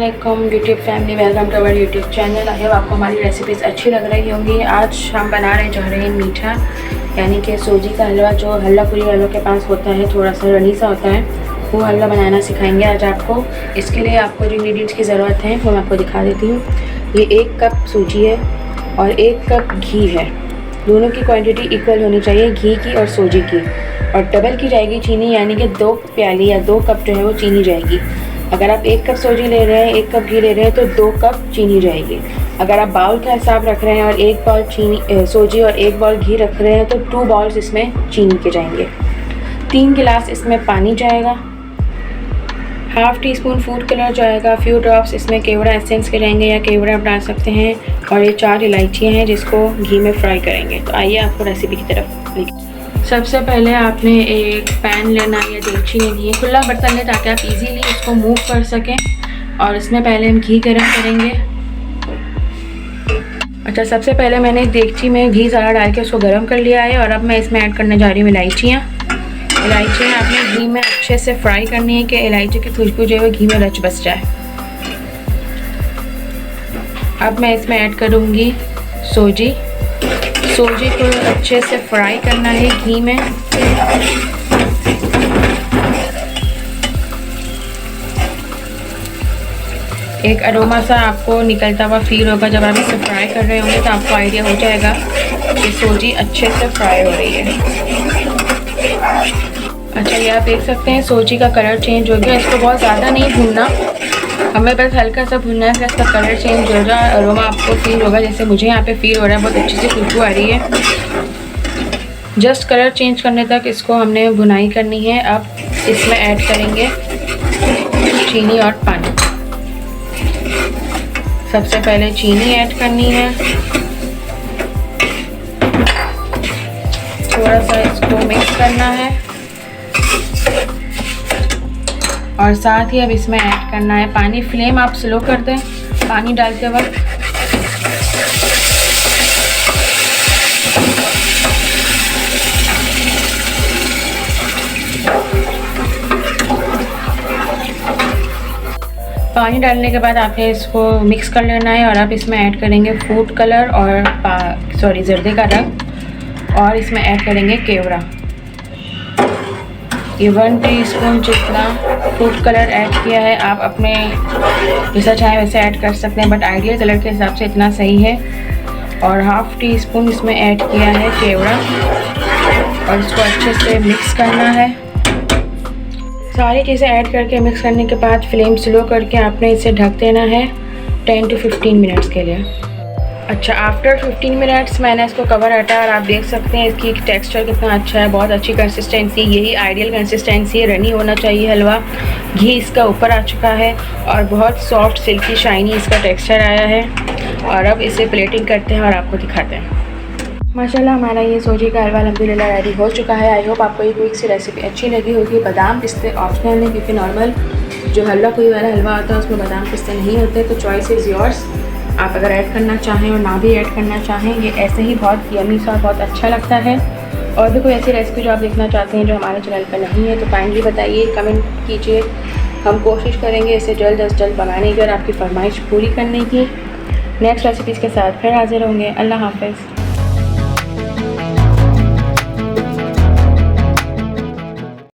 अस्सलामुअलैकुम YouTube family, welcome to our YouTube channel. I hope आपको हमारी रेसिपीज़ अच्छी लग रही होंगी। आज हम बना रहे जा रहे हैं मीठा, यानी कि सूजी का हलवा। जो हल्ला पूरी वालों के पास होता है, थोड़ा सा रनी सा होता है, वो हलवा बनाना सिखाएंगे आज आपको। इसके लिए आपको जो इंग्रेडिएंट्स की ज़रूरत है वो मैं आपको दिखा देती हूँ। ये 1 कप सूजी है और 1 कप घी है। दोनों की क्वांटिटी इक्वल होनी चाहिए, घी की और सूजी की। और डबल की जाएगी चीनी, यानी कि 2 प्याली या 2 कप जो है वो चीनी जाएगी। अगर आप 1 कप सूजी ले रहे हैं, 1 कप घी ले रहे हैं, तो 2 कप चीनी जाएगी। अगर आप बाउल का हिसाब रख रहे हैं और 1 बाउल सूजी और 1 बाउल घी रख रहे हैं, तो 2 बाउल्स इसमें चीनी के जाएंगे। 3 गिलास इसमें पानी जाएगा। Half tea spoon food colour जाएगा। फ्यू ड्रॉप्स इसमें केवड़ा एसेंस के जाएंगे या केवड़ा आप डाल सकते हैं। और ये 4 इलायचियाँ हैं जिसको घी में फ्राई करेंगे। तो आइए आपको रेसिपी की तरफ लेके। सबसे पहले आपने एक पैन लेना है या देगची लेनी है, खुला बर्तन लें ताकि आप इजीली इसको मूव कर सकें। और इसमें पहले हम घी गर्म करेंगे। अच्छा, सबसे पहले मैंने देगची में घी ज़्यादा डाल के उसको गर्म कर लिया है। और अब मैं इसमें ऐड करने जा रही हूँ इलायचियाँ आपने घी में अच्छे से फ्राई करनी है कि इलायची की खुशबू जो है घी में रच बस जाए। अब मैं इसमें ऐड करूँगी सूजी को अच्छे से फ्राई करना है घी में। एक अरोमा सा आपको निकलता हुआ फील होगा जब आप इसे फ्राई कर रहे होंगे, तो आपको आइडिया हो जाएगा कि सूजी अच्छे से फ्राई हो रही है। अच्छा, ये आप देख सकते हैं सूजी का कलर चेंज हो गया। इसको बहुत ज़्यादा नहीं भूनना, हमें बस हल्का सा भुनना है कि इसका कलर चेंज हो जाए। अरोमा आपको फील होगा जैसे मुझे यहाँ पे फील हो रहा है, बहुत अच्छी सी खुशबू आ रही है। जस्ट कलर चेंज करने तक इसको हमने भुनाई करनी है। अब इसमें ऐड करेंगे चीनी और पानी। सबसे पहले चीनी ऐड करनी है, थोड़ा सा इसको मिक्स करना है। और साथ ही अब इसमें ऐड करना है पानी। फ्लेम आप स्लो कर दें पानी डालते वक्त। पानी डालने के बाद आपने इसको मिक्स कर लेना है। और अब इसमें ऐड करेंगे फूड कलर और जर्दे का रंग। और इसमें ऐड करेंगे केवड़ा। ये 1 टीस्पून जितना फूड कलर ऐड किया है। आप अपने जैसा चाहें वैसे ऐड कर सकते हैं, बट आइडियल कलर के हिसाब से इतना सही है। और हाफ़ टी स्पून इसमें ऐड किया है केवड़ा। और इसको अच्छे से मिक्स करना है। सारी चीज़ें ऐड करके मिक्स करने के बाद फ्लेम स्लो करके आपने इसे ढक देना है 10 to 15 मिनट्स के लिए। अच्छा, आफ्टर 15 मिनट्स मैंने इसको कवर हटाया और आप देख सकते हैं इसकी टेक्सचर कितना अच्छा है। बहुत अच्छी कंसिस्टेंसी, यही आइडियल कंसिस्टेंसी है। रनी होना चाहिए हलवा। घी इसका ऊपर आ चुका है और बहुत सॉफ्ट सिल्की शाइनी इसका टेक्सचर आया है। और अब इसे प्लेटिंग करते हैं और आपको दिखाते हैं। माशाल्लाह, हमारा ये सूजी का हलवा अल्हम्दुलिल्लाह रेडी हो चुका है। आई होप आपको ये क्विक सी रेसिपी अच्छी लगी होगी। बादाम पिस्ते ऑप्शनल है, क्योंकि नॉर्मल जो हल्ला कोई वाला हलवा होता है उसमें बादाम पिस्ते नहीं होते। तो चॉइस इज़ योर्स। आप अगर ऐड करना चाहें और ना भी ऐड करना चाहें, ये ऐसे ही बहुत यमी सा बहुत अच्छा लगता है। और भी कोई ऐसी रेसिपी जो आप देखना चाहते हैं जो हमारे चैनल पर नहीं है, तो काइंडली बताइए, कमेंट कीजिए। हम कोशिश करेंगे इसे जल्द अज जल्द बनाने की और आपकी फरमाइश पूरी करने की। नेक्स्ट रेसिपीज़ के साथ फिर हाजिर होंगे। अल्लाह हाफ़िज़।